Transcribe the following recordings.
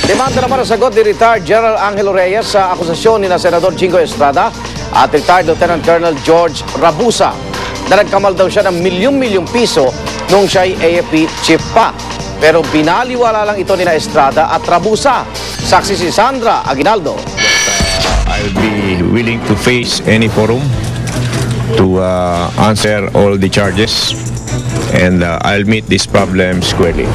Demanda naman ang sagot ni retired General Angelo Reyes sa akusasyon ni Senador Jinggoy Estrada at retired Lieutenant Colonel George Rabusa na nagkamal daw siya ng milyong-milyong piso nung siya'y AFP chief pa. Pero binaliwala lang ito ni Estrada at Rabusa. Saksi si Sandra Aguinaldo. I'll be willing to face any forum to answer all the charges, and I'll meet this problem squarely.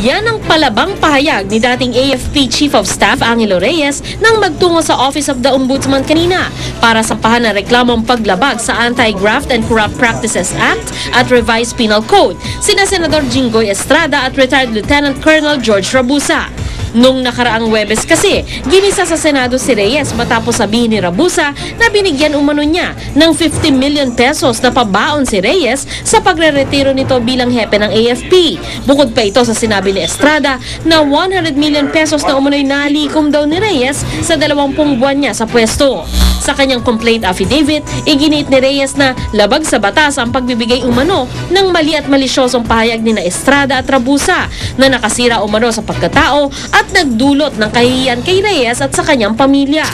Yan ang palabang pahayag ni dating AFP Chief of Staff Angelo Reyes nang magtungo sa Office of the Ombudsman kanina para sampahan ng reklamong paglabag sa Anti-Graft and Corrupt Practices Act at Revised Penal Code sina Senador Jinggoy Estrada at retired Lieutenant Colonel George Rabusa. Nung nakaraang Huwebes kasi, ginisa sa Senado si Reyes matapos sabihin ni Rabusa na binigyan umano niya ng 50 million pesos na pabaon si Reyes sa pagre-retiro nito bilang hepe ng AFP. Bukod pa ito sa sinabi ni Estrada na 100 million pesos na umano'y nalikom daw ni Reyes sa 20 buwan niya sa pwesto. Sa kanyang complaint affidavit, iginiit ni Reyes na labag sa batas ang pagbibigay umano ng mali at malisyosong pahayag ni Estrada at Rabusa na nakasira umano sa pagkatao at nagdulot ng kahihiyan kay Reyes at sa kanyang pamilya.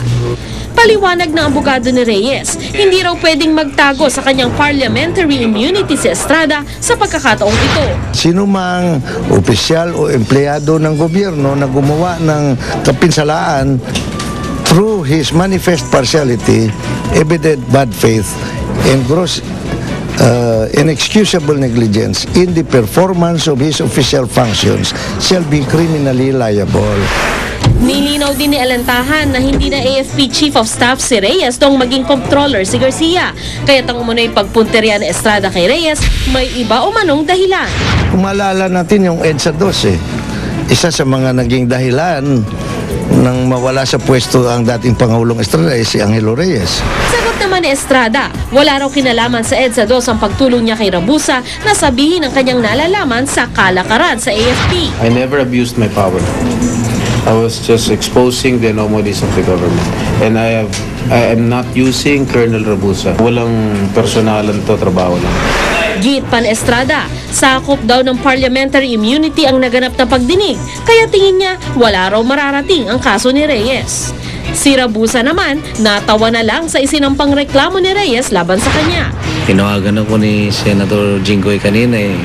Paliwanag ng abogado ni Reyes, hindi raw pwedeng magtago sa kanyang parliamentary immunity si Estrada sa pagkakataong ito. Sino mang opisyal o empleyado ng gobyerno na gumawa ng kapinsalaan through his manifest partiality, evident bad faith, and gross inexcusable negligence in the performance of his official functions shall be criminally liable. Nilinaw din ni Alantahan na hindi na AFP Chief of Staff si Reyes nung maging Comptroller si Garcia. Kaya't ang umunoy pagpunteriya ni Estrada kay Reyes, may iba o manong dahilan. Kung maalala natin yung EDSA 2, isa sa mga naging dahilan nang mawala sa pwesto ang dating Pangulong Estrada ay si Angelo Reyes. Sagot naman ni Estrada, wala raw kinalaman sa EDSA 2 ang pagtulong niya kay Rabusa na sabihin ang kanyang nalalaman sa kalakaran sa AFP. I never abused my power. I was just exposing the anomalies of the government. And I am not using Colonel Rabusa. Walang personalan to, trabaho lang. Giit pa ni Estrada, sakop daw ng parliamentary immunity ang naganap na pagdinig, kaya tingin niya wala raw mararating ang kaso ni Reyes. Si Rabusa naman, natawa na lang sa isinampang reklamo ni Reyes laban sa kanya. Tinawagan ako ni Senator Jinggoy kanina eh.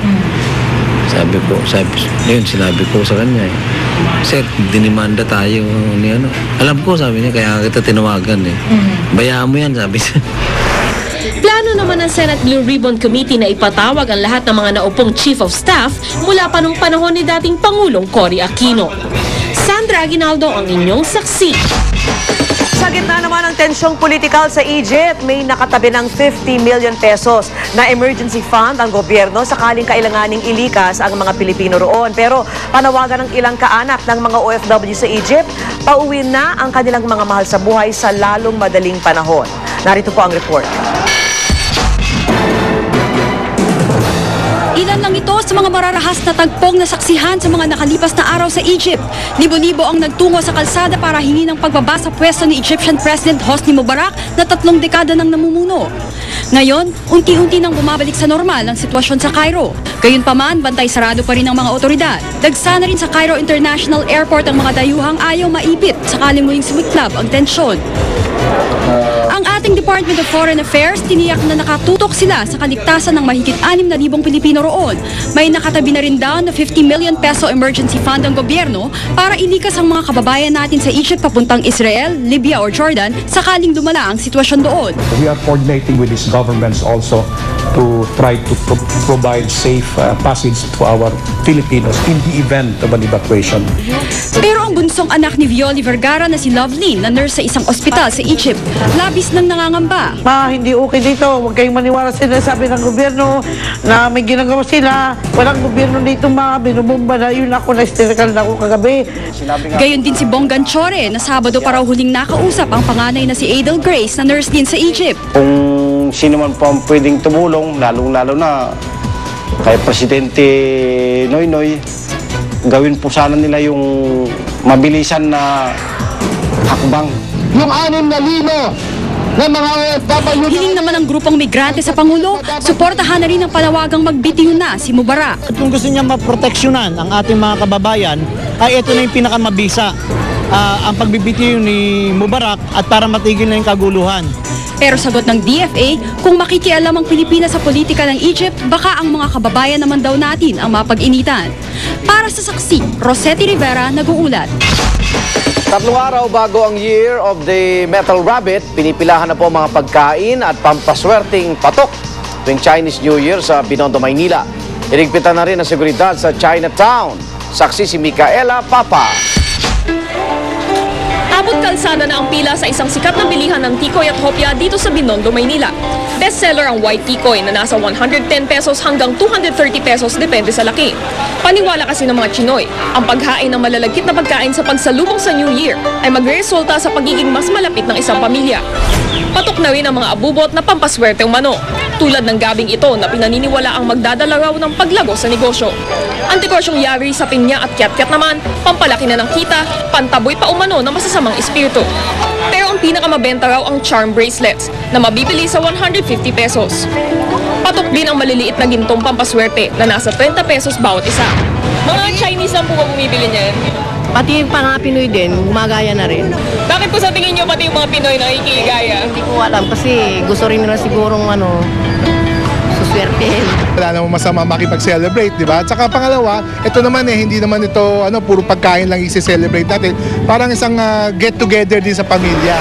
Sinabi ko sa kanya eh. Sir, dinimanda tayo ni ano. Alam ko, sabi niya, kaya kita tinawagan eh. Bayaan mo yan, sabi siya. Plano naman ng Senate Blue Ribbon Committee na ipatawag ang lahat ng mga naupong Chief of Staff mula pa nung panahon ni dating Pangulong Cory Aquino. Sandra Aguinaldo ang inyong saksi. Sa gitna naman ng tensyong politikal sa Egypt, may nakatabi ng 50 million pesos na emergency fund ang gobyerno sakaling kailanganing ilikas ang mga Pilipino roon. Pero panawagan ng ilang kaanak ng mga OFW sa Egypt, pauwi na ang kanilang mga mahal sa buhay sa lalong madaling panahon. Narito po ang report. Ilan lang ito sa mga mararahas na tagpong nasaksihan sa mga nakalipas na araw sa Egypt. Libo-libo ang nagtungo sa kalsada para hingi ng pagbaba sa pwesto ni Egyptian President Hosni Mubarak na 3 dekada nang namumuno. Ngayon, unti-unti nang bumabalik sa normal ang sitwasyon sa Cairo. Gayunpaman, bantay sarado pa rin ang mga otoridad. Dagsa na rin sa Cairo International Airport ang mga dayuhang ayaw maipit sakaling muling sumiklab ang tensyon. Ang ating Department of Foreign Affairs tiniyak na nakatutok sila sa kaligtasan ng mahigit 6,000 Pilipino roon. May nakatabi na rin daw na 50 million peso emergency fund ang gobyerno para ilikas ang mga kababayan natin sa Egypt papuntang Israel, Libya or Jordan sakaling lumala ang sitwasyon doon. We are coordinating with these governments also to try to provide safe passage to our Filipinos in the event of an evacuation. Pero ang bunsong anak ni Violi Vergara na si Lovelyn na nurse sa isang ospital sa Egypt, labis nang nangangamba. Hindi okay dito. Huwag kayong maniwala sa sinasabi ng gobyerno na may ginagawa sila. Walang gobyerno dito binubumba na. Yun ako, na-hysterical na ako kagabi. Gayon din si Bonggan Chore na Sabado pa raw huling nakausap ang panganay na si Adel Grace na nurse din sa Egypt. Kung sino man po ang pwedeng tumulong, lalong-lalo na kay Presidente Noynoy, gawin po sana nila yung mabilisan na hakbang. Yung 6 na lino ng mga OFW. Hiling naman ng grupong migrante sa Pangulo, suportahan na rin ang panawagang magbitiw na si Mubarak. At kung gusto niya maproteksyonan ang ating mga kababayan, ay ito na yung pinakamabisa, ang pagbibitiw ni Mubarak at para matigil na yung kaguluhan. Pero sagot ng DFA, kung makikialam ang Pilipinas sa politika ng Egypt, baka ang mga kababayan naman daw natin ang mapag-initan. Para sa saksi, Rosetti Rivera, nag-uulat. 3 araw bago ang Year of the Metal Rabbit, pinipilahan na po mga pagkain at pampaswerteng patok tuwing Chinese New Year sa Binondo, Maynila. Iligpitan na rin ang seguridad sa Chinatown. Saksi si Micaela Papa. Abot kalsada na ang pila sa isang sikat na bilihan ng tikoy at hopya dito sa Binondo, Maynila. Bestseller ang white tikoy na nasa 110 pesos hanggang 230 pesos depende sa laki. Paniwala kasi ng mga Chinoy, ang paghain ng malalagkit na pagkain sa pagsalubong sa New Year ay magresulta sa pagiging mas malapit ng isang pamilya. Patok na rin ang mga abubot na pampaswerte umano, tulad ng gabing ito na pinaniniwala ang magdadala raw ng paglago sa negosyo. Ang negosyong yari sa pinya at kiat-kiat naman, pampalaki na ng kita, pantaboy pa umano ng masasamang espiritu. Pero ang pinakamabenta raw ang charm bracelets na mabibili sa 150 pesos. Patok din ang maliliit na gintong pampaswerte na nasa 30 pesos bawat isa. Mga Chinese lang po ba bumibili niyan? Pati yung mga Pinoy din, gumagaya na rin. Bakit po sa tingin niyo pati yung mga Pinoy nakikigaya? Hindi ko alam kasi gusto rin nila sigurong suswertehin. Wala namang masama makipag-celebrate, di ba? At saka pangalawa, ito naman hindi naman ito puro pagkain lang i-celebrate natin. Parang isang get-together din sa pamilya.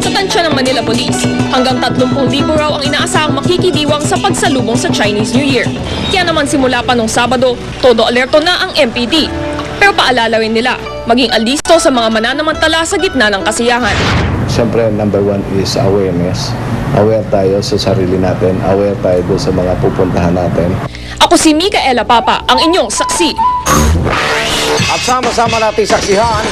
Sa tansya ng Manila Police, hanggang 30,000 raw ang inaasahang makikidiwang sa pagsalubong sa Chinese New Year. Kaya naman simula pa nung Sabado, todo alerto na ang MPD. Pero paalala rin nila, maging alisto sa mga mananamantala sa gitna ng kasiyahan. Siyempre, number 1 is awareness. Aware tayo sa sarili natin, aware tayo doon sa mga pupuntahan natin. Ako si Micaela Papa, ang inyong saksi. At sama-sama natin saksihan,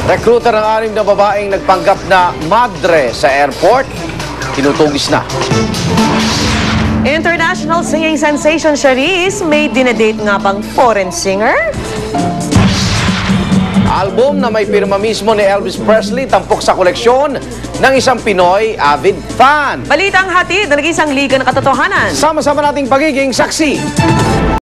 recruiter ng 6 na babaeng nagpanggap na madre sa airport, tinutugis na. International singing sensation Charisse may dinedate nga bang foreign singer? Album na may pirma mismo ni Elvis Presley tampok sa koleksyon ng isang Pinoy avid fan. Balitang hatid na nag-isang liga ng katotohanan. Sama-sama nating pagiging saksi.